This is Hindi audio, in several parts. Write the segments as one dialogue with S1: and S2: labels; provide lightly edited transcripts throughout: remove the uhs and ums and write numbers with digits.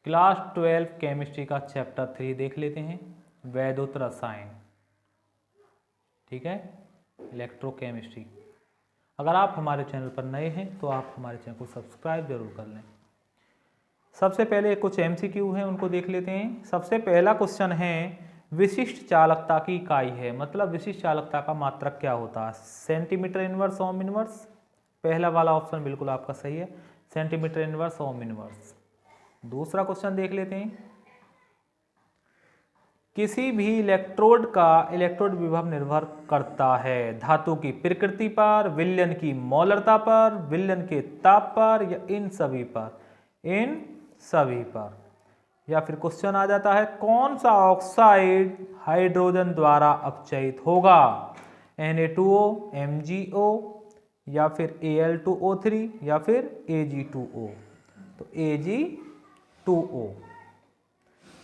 S1: क्लास 12 केमिस्ट्री का चैप्टर 3 देख लेते हैं, वैद्युत रसायन। ठीक है, इलेक्ट्रोकेमिस्ट्री। अगर आप हमारे चैनल पर नए हैं तो आप हमारे चैनल को सब्सक्राइब जरूर कर लें। सबसे पहले कुछ एमसीक्यू हैं, उनको देख लेते हैं। सबसे पहला क्वेश्चन है, विशिष्ट चालकता की इकाई है, मतलब विशिष्ट चालकता का मात्रक क्या होता है? Centimetre inverse, ohm inverse. पहला वाला ऑप्शन बिल्कुल आपका सही है, सेंटीमीटर इनवर्स, ओम इनवर्स। दूसरा क्वेश्चन देख लेते हैं, किसी भी इलेक्ट्रोड का इलेक्ट्रोड विभव निर्भर करता है धातु की प्रकृति पर, विलयन की मौलरता पर, विलयन के ताप पर, या इन सभी पर? इन सभी पर। या फिर क्वेश्चन आ जाता है, कौन सा ऑक्साइड हाइड्रोजन द्वारा अपचयित होगा? Na2O, MgO, या फिर Al2O3, या फिर Ag2O। तो Ag2O।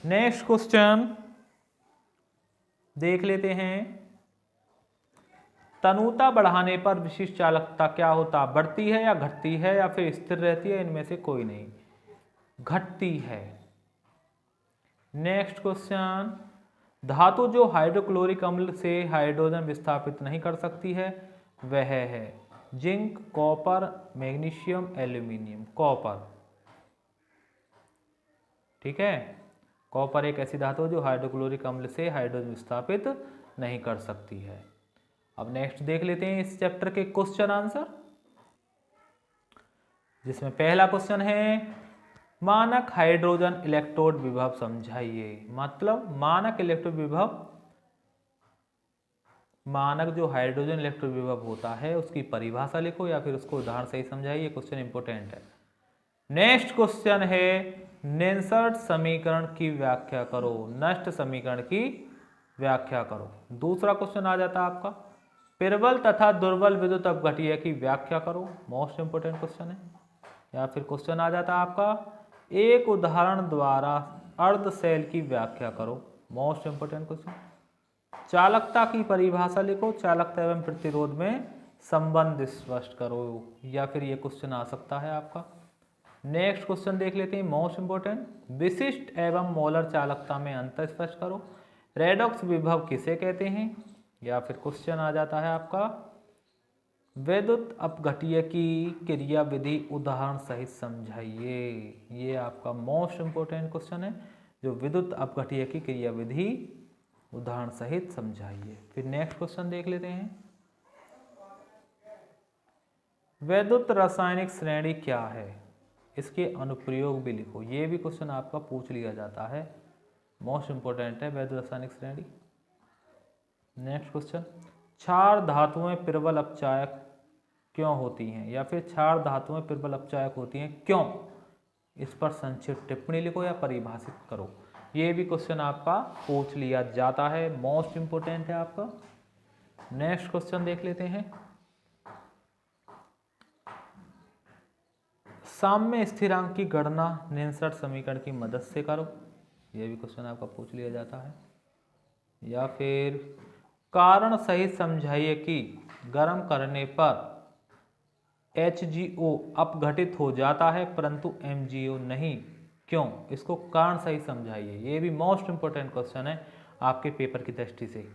S1: नेक्स्ट क्वेश्चन देख लेते हैं, तनुता बढ़ाने पर विशिष्ट चालकता क्या होता? बढ़ती है या घटती है या फिर स्थिर रहती है? इनमें से कोई नहीं, घटती है। नेक्स्ट क्वेश्चन, धातु जो हाइड्रोक्लोरिक अम्ल से हाइड्रोजन विस्थापित नहीं कर सकती है वह है zinc, copper, magnesium, aluminium. Copper. ठीक है, कॉपर एक ऐसी धातु जो हाइड्रोक्लोरिक अम्ल से हाइड्रोजन विस्थापित नहीं कर सकती है। अब नेक्स्ट देख लेते हैं इस चैप्टर के क्वेश्चन आंसर, जिसमें पहला क्वेश्चन है, मानक हाइड्रोजन इलेक्ट्रोड विभव समझाइए। मतलब मानक इलेक्ट्रोड विभव, मानक जो हाइड्रोजन इलेक्ट्रोड विभव होता है उसकी परिभाषा लिखो या फिर उसको उदाहरण से ही समझाइए। क्वेश्चन इंपोर्टेंट है। नेक्स्ट क्वेश्चन है, नेल्सर्ट समीकरण की व्याख्या करो। नष्ट समीकरण की व्याख्या करो। दूसरा क्वेश्चन आ जाता है आपका, प्रबल तथा दुर्बल विद्युत अपघट्य की व्याख्या करो। मोस्ट इंपोर्टेंट क्वेश्चन है। या फिर क्वेश्चन आ जाता है आपका, एक उदाहरण द्वारा अर्ध सेल की व्याख्या करो। Most important question. चालकता की परिभाषा लिखो, चालकता एवं प्रतिरोध में संबंध स्पष्ट करो। या फिर ये क्वेश्चन आ सकता है आपका। नेक्स्ट क्वेश्चन देख लेते हैं, मोस्ट इंपोर्टेंट, विशिष्ट एवं मोलर चालकता में अंतर स्पष्ट करो। रेडॉक्स विभव किसे कहते हैं? या फिर क्वेश्चन आ जाता है आपका, वैद्युत अपघट्य की क्रिया विधि उदाहरण सहित समझाइए। ये आपका मोस्ट इंपोर्टेंट क्वेश्चन है, जो विद्युत अपघट्य की क्रिया विधि उदाहरण सहित समझाइए। फिर नेक्स्ट क्वेश्चन देख लेते हैं, वैद्युत रासायनिक श्रेणी क्या है? इसके अनुप्रयोग भी लिखो। ये भी क्वेश्चन आपका पूछ लिया जाता है, मोस्ट इंपोर्टेंट है वैद्युत रासायनिक श्रेणी। नेक्स्ट क्वेश्चन, क्षार धातुएं प्रबल अपचायक क्यों होती हैं? या फिर क्षार धातुएं प्रबल अपचायक होती हैं क्यों? इस पर संक्षिप्त टिप्पणी लिखो या परिभाषित करो। ये भी क्वेश्चन आपका पूछ लिया जाता है, मोस्ट इंपोर्टेंट है आपका। नेक्स्ट क्वेश्चन देख लेते हैं, साम्य स्थिरांक की गणना नेल्सर्ट समीकरण की मदद से करो। यह भी क्वेश्चन आपका पूछ लिया जाता है। या फिर कारण सहित समझाइए कि गर्म करने पर HgO अपघटित हो जाता है परंतु MgO नहीं, क्यों? इसको कारण सहित समझाइए। ये भी मोस्ट इंपोर्टेंट क्वेश्चन है आपके पेपर की दृष्टि से।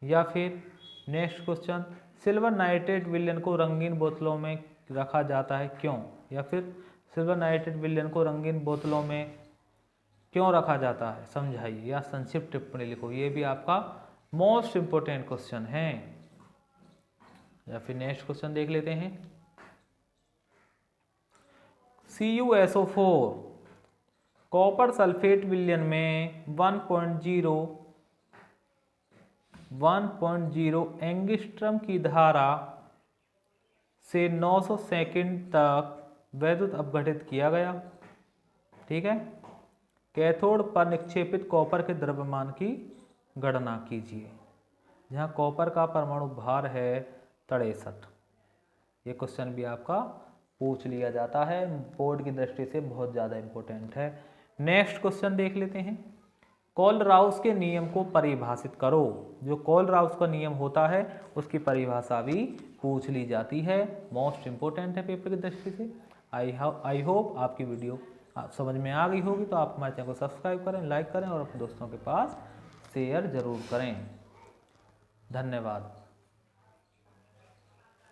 S1: या फिर नेक्स्ट क्वेश्चन, सिल्वर नाइट्रेट विलयन को रंगीन बोतलों में रखा जाता है क्यों? या फिर सिल्वर नाइट्रेट विलयन को रंगीन बोतलों में क्यों रखा जाता है, समझाइए या संक्षिप्त टिप्पणी लिखो। ये भी आपका मोस्ट इंपोर्टेंट क्वेश्चन है। या फिर नेक्स्ट क्वेश्चन देख लेते हैं, CuSO4 कॉपर सल्फेट विलयन में 1.0 एंगस्ट्रम की धारा से 900 सेकंड तक वैद्युत अपघटित किया गया। ठीक है, कैथोड पर निक्षेपित कॉपर के द्रव्यमान की गणना कीजिए। जहां कॉपर का परमाणु भार है 63। ये क्वेश्चन भी आपका पूछ लिया जाता है, बोर्ड की दृष्टि से बहुत ज़्यादा इंपॉर्टेंट है। नेक्स्ट क्वेश्चन देख लेते हैं, कोलराउस के नियम को परिभाषित करो। जो कोलराउस का नियम होता है उसकी परिभाषा भी पूछ ली जाती है, मोस्ट इंपोर्टेंट है पेपर की दृष्टि से। आई होप आपकी वीडियो आप समझ में आ गई होगी तो आप हमारे चैनल को सब्सक्राइब करें, लाइक करें और अपने दोस्तों के पास शेयर जरूर करें। धन्यवाद।